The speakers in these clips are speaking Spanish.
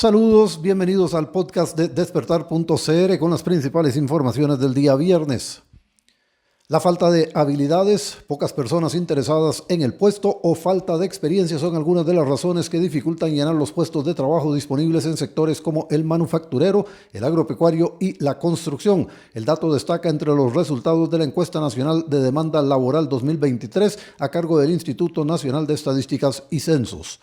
Saludos, bienvenidos al podcast de despertar.cr con las principales informaciones del día viernes. La falta de habilidades, pocas personas interesadas en el puesto o falta de experiencia son algunas de las razones que dificultan llenar los puestos de trabajo disponibles en sectores como el manufacturero, el agropecuario y la construcción. El dato destaca entre los resultados de la Encuesta Nacional de Demanda Laboral 2023 a cargo del Instituto Nacional de Estadísticas y Censos.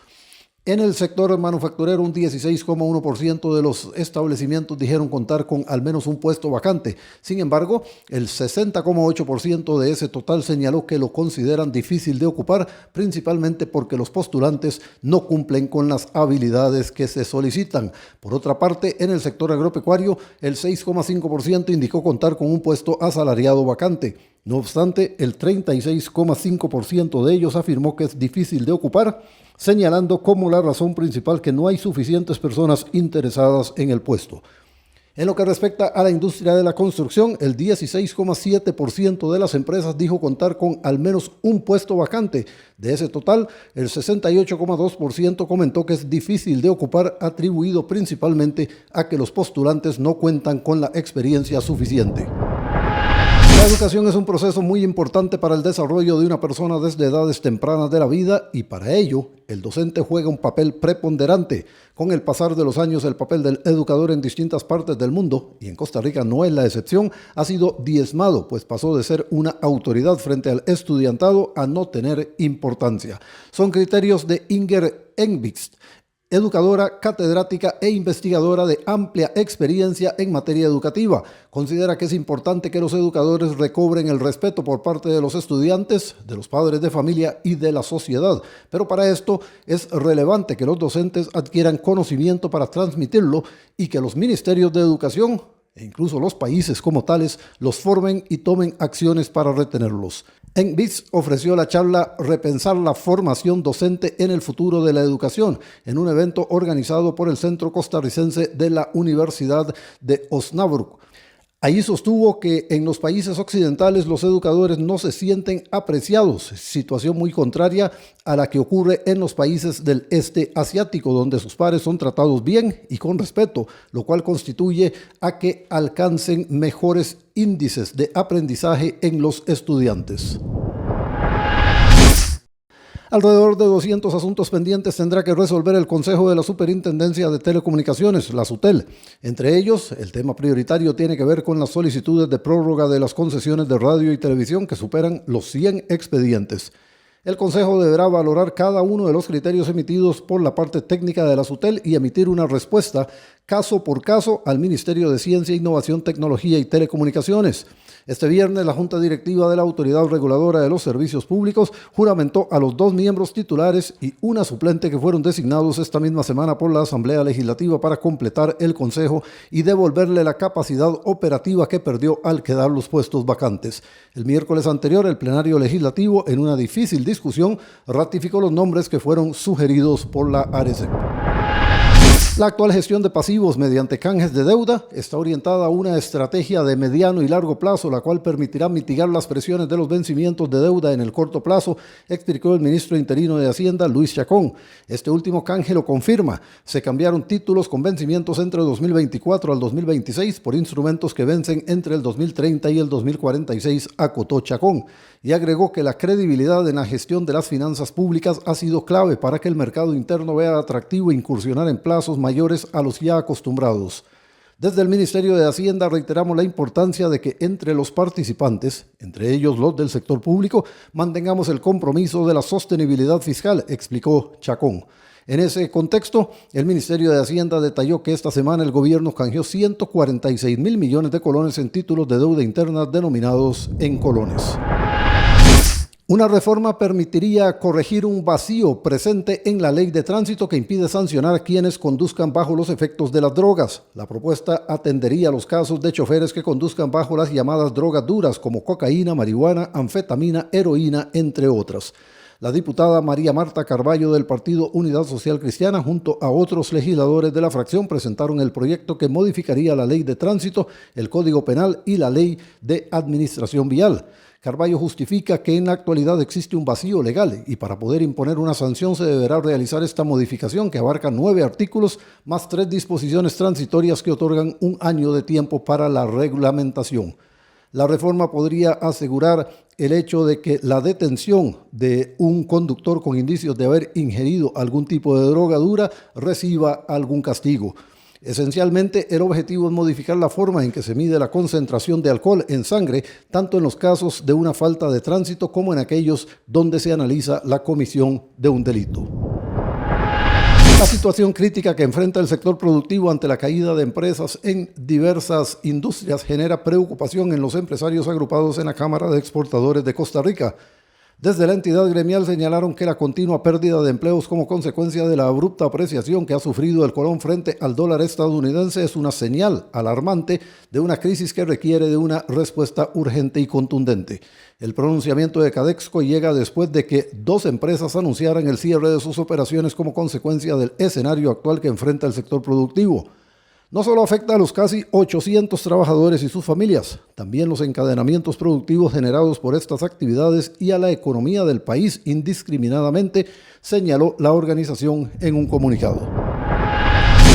En el sector manufacturero, un 16,1% de los establecimientos dijeron contar con al menos un puesto vacante. Sin embargo, el 60,8% de ese total señaló que lo consideran difícil de ocupar, principalmente porque los postulantes no cumplen con las habilidades que se solicitan. Por otra parte, en el sector agropecuario, el 6,5% indicó contar con un puesto asalariado vacante. No obstante, el 36,5% de ellos afirmó que es difícil de ocupar, señalando como la razón principal que no hay suficientes personas interesadas en el puesto. En lo que respecta a la industria de la construcción, el 16,7% de las empresas dijo contar con al menos un puesto vacante. De ese total, el 68,2% comentó que es difícil de ocupar, atribuido principalmente a que los postulantes no cuentan con la experiencia suficiente. La educación es un proceso muy importante para el desarrollo de una persona desde edades tempranas de la vida y para ello el docente juega un papel preponderante. Con el pasar de los años, el papel del educador en distintas partes del mundo, y en Costa Rica no es la excepción, ha sido diezmado, pues pasó de ser una autoridad frente al estudiantado a no tener importancia. Son criterios de Inger Engvist, educadora, catedrática e investigadora de amplia experiencia en materia educativa. Considera que es importante que los educadores recobren el respeto por parte de los estudiantes, de los padres de familia y de la sociedad. Pero para esto es relevante que los docentes adquieran conocimiento para transmitirlo y que los ministerios de educación e incluso los países como tales los formen y tomen acciones para retenerlos. Engvist ofreció la charla Repensar la formación docente en el futuro de la educación en un evento organizado por el Centro Costarricense de la Universidad de Osnabrück. Ahí sostuvo que en los países occidentales los educadores no se sienten apreciados, situación muy contraria a la que ocurre en los países del este asiático, donde sus pares son tratados bien y con respeto, lo cual constituye a que alcancen mejores índices de aprendizaje en los estudiantes. Alrededor de 200 asuntos pendientes tendrá que resolver el Consejo de la Superintendencia de Telecomunicaciones, la SUTEL. Entre ellos, el tema prioritario tiene que ver con las solicitudes de prórroga de las concesiones de radio y televisión que superan los 100 expedientes. El Consejo deberá valorar cada uno de los criterios emitidos por la parte técnica de la SUTEL y emitir una respuesta caso por caso al Ministerio de Ciencia, Innovación, Tecnología y Telecomunicaciones. Este viernes, la Junta Directiva de la Autoridad Reguladora de los Servicios Públicos juramentó a los 2 miembros titulares y una suplente que fueron designados esta misma semana por la Asamblea Legislativa para completar el Consejo y devolverle la capacidad operativa que perdió al quedar los puestos vacantes. El miércoles anterior, el plenario legislativo, en una difícil discusión, ratificó los nombres que fueron sugeridos por la ARECEP. La actual gestión de pasivos mediante canjes de deuda está orientada a una estrategia de mediano y largo plazo, la cual permitirá mitigar las presiones de los vencimientos de deuda en el corto plazo, explicó el ministro interino de Hacienda, Luis Chacón. Este último canje lo confirma. Se cambiaron títulos con vencimientos entre el 2024 al 2026 por instrumentos que vencen entre el 2030 y el 2046, acotó Chacón. Y agregó que la credibilidad en la gestión de las finanzas públicas ha sido clave para que el mercado interno vea atractivo incursionar en plazos mayores a los ya acostumbrados. Desde el Ministerio de Hacienda reiteramos la importancia de que entre los participantes, entre ellos los del sector público, mantengamos el compromiso de la sostenibilidad fiscal, explicó Chacón. En ese contexto, el Ministerio de Hacienda detalló que esta semana el gobierno canjeó 146.000 millones de colones en títulos de deuda interna denominados en colones. Una reforma permitiría corregir un vacío presente en la ley de tránsito que impide sancionar a quienes conduzcan bajo los efectos de las drogas. La propuesta atendería los casos de choferes que conduzcan bajo las llamadas drogas duras como cocaína, marihuana, anfetamina, heroína, entre otras. La diputada María Marta Carballo del Partido Unidad Social Cristiana junto a otros legisladores de la fracción presentaron el proyecto que modificaría la ley de tránsito, el Código Penal y la ley de administración vial. Carballo justifica que en la actualidad existe un vacío legal y para poder imponer una sanción se deberá realizar esta modificación que abarca 9 artículos más 3 disposiciones transitorias que otorgan un año de tiempo para la reglamentación. La reforma podría asegurar el hecho de que la detención de un conductor con indicios de haber ingerido algún tipo de droga dura reciba algún castigo. Esencialmente, el objetivo es modificar la forma en que se mide la concentración de alcohol en sangre, tanto en los casos de una falta de tránsito como en aquellos donde se analiza la comisión de un delito. La situación crítica que enfrenta el sector productivo ante la caída de empresas en diversas industrias genera preocupación en los empresarios agrupados en la Cámara de Exportadores de Costa Rica. Desde la entidad gremial señalaron que la continua pérdida de empleos como consecuencia de la abrupta apreciación que ha sufrido el colón frente al dólar estadounidense es una señal alarmante de una crisis que requiere de una respuesta urgente y contundente. El pronunciamiento de Cadexco llega después de que 2 empresas anunciaran el cierre de sus operaciones como consecuencia del escenario actual que enfrenta el sector productivo. No solo afecta a los casi 800 trabajadores y sus familias, también los encadenamientos productivos generados por estas actividades y a la economía del país indiscriminadamente, señaló la organización en un comunicado.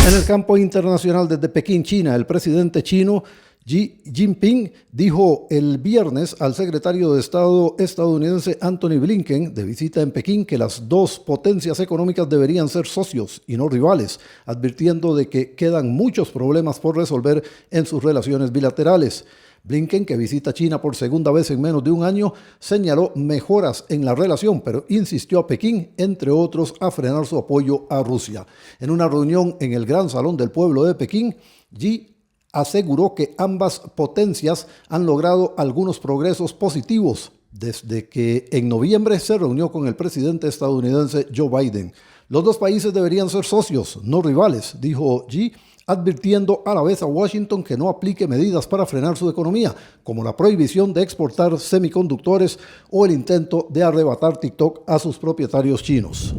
En el campo internacional desde Pekín, China, el presidente chino Xi Jinping dijo el viernes al secretario de Estado estadounidense Antony Blinken, de visita en Pekín, que las 2 potencias económicas deberían ser socios y no rivales, advirtiendo de que quedan muchos problemas por resolver en sus relaciones bilaterales. Blinken, que visita China por segunda vez en menos de un año, señaló mejoras en la relación, pero insistió a Pekín, entre otros, a frenar su apoyo a Rusia. En una reunión en el Gran Salón del Pueblo de Pekín, Xi aseguró que ambas potencias han logrado algunos progresos positivos desde que en noviembre se reunió con el presidente estadounidense Joe Biden. Los 2 países deberían ser socios, no rivales, dijo Xi, advirtiendo a la vez a Washington que no aplique medidas para frenar su economía, como la prohibición de exportar semiconductores o el intento de arrebatar TikTok a sus propietarios chinos.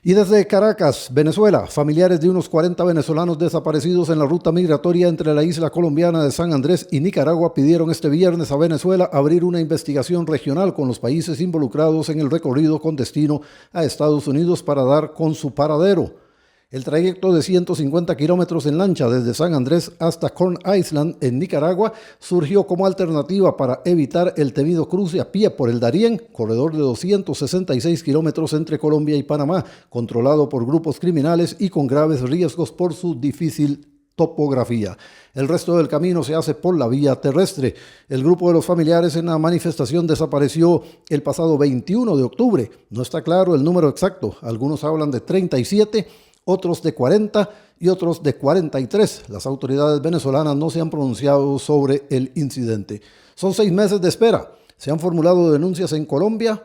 Y desde Caracas, Venezuela, familiares de unos 40 venezolanos desaparecidos en la ruta migratoria entre la isla colombiana de San Andrés y Nicaragua pidieron este viernes a Venezuela abrir una investigación regional con los países involucrados en el recorrido con destino a Estados Unidos para dar con su paradero. El trayecto de 150 kilómetros en lancha desde San Andrés hasta Corn Island, en Nicaragua, surgió como alternativa para evitar el temido cruce a pie por el Darién, corredor de 266 kilómetros entre Colombia y Panamá, controlado por grupos criminales y con graves riesgos por su difícil topografía. El resto del camino se hace por la vía terrestre. El grupo de los familiares en la manifestación desapareció el pasado 21 de octubre. No está claro el número exacto. Algunos hablan de 37, otros de 40 y otros de 43. Las autoridades venezolanas no se han pronunciado sobre el incidente. Son 6 meses de espera. Se han formulado denuncias en Colombia.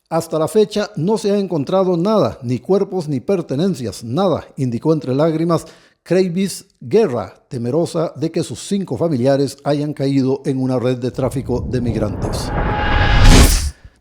Hasta la fecha no se ha encontrado nada, ni cuerpos ni pertenencias, nada, indicó entre lágrimas Creyvis Guerra, temerosa de que sus 5 familiares hayan caído en una red de tráfico de migrantes.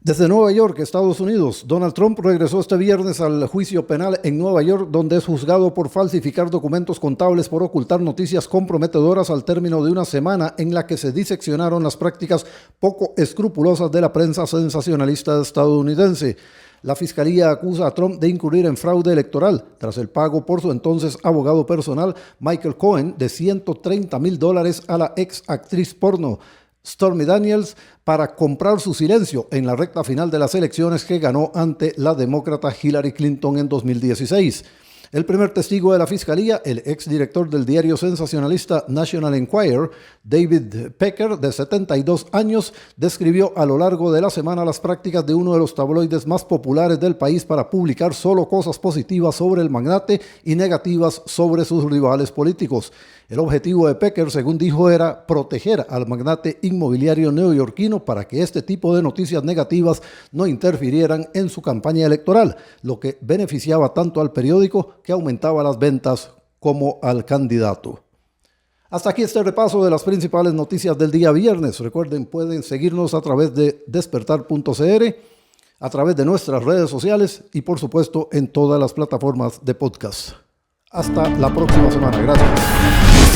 Desde Nueva York, Estados Unidos, Donald Trump regresó este viernes al juicio penal en Nueva York, donde es juzgado por falsificar documentos contables por ocultar noticias comprometedoras al término de una semana en la que se diseccionaron las prácticas poco escrupulosas de la prensa sensacionalista estadounidense. La fiscalía acusa a Trump de incurrir en fraude electoral tras el pago por su entonces abogado personal Michael Cohen de $130,000 a la ex actriz porno Stormy Daniels para comprar su silencio en la recta final de las elecciones que ganó ante la demócrata Hillary Clinton en 2016. El primer testigo de la fiscalía, el exdirector del diario sensacionalista National Enquirer, David Pecker, de 72 años, describió a lo largo de la semana las prácticas de uno de los tabloides más populares del país para publicar solo cosas positivas sobre el magnate y negativas sobre sus rivales políticos. El objetivo de Pecker, según dijo, era proteger al magnate inmobiliario neoyorquino para que este tipo de noticias negativas no interfirieran en su campaña electoral, lo que beneficiaba tanto al periódico que aumentaba las ventas como al candidato. Hasta aquí este repaso de las principales noticias del día viernes. Recuerden, pueden seguirnos a través de despertar.cr, a través de nuestras redes sociales y por supuesto en todas las plataformas de podcast. Hasta la próxima semana. Gracias.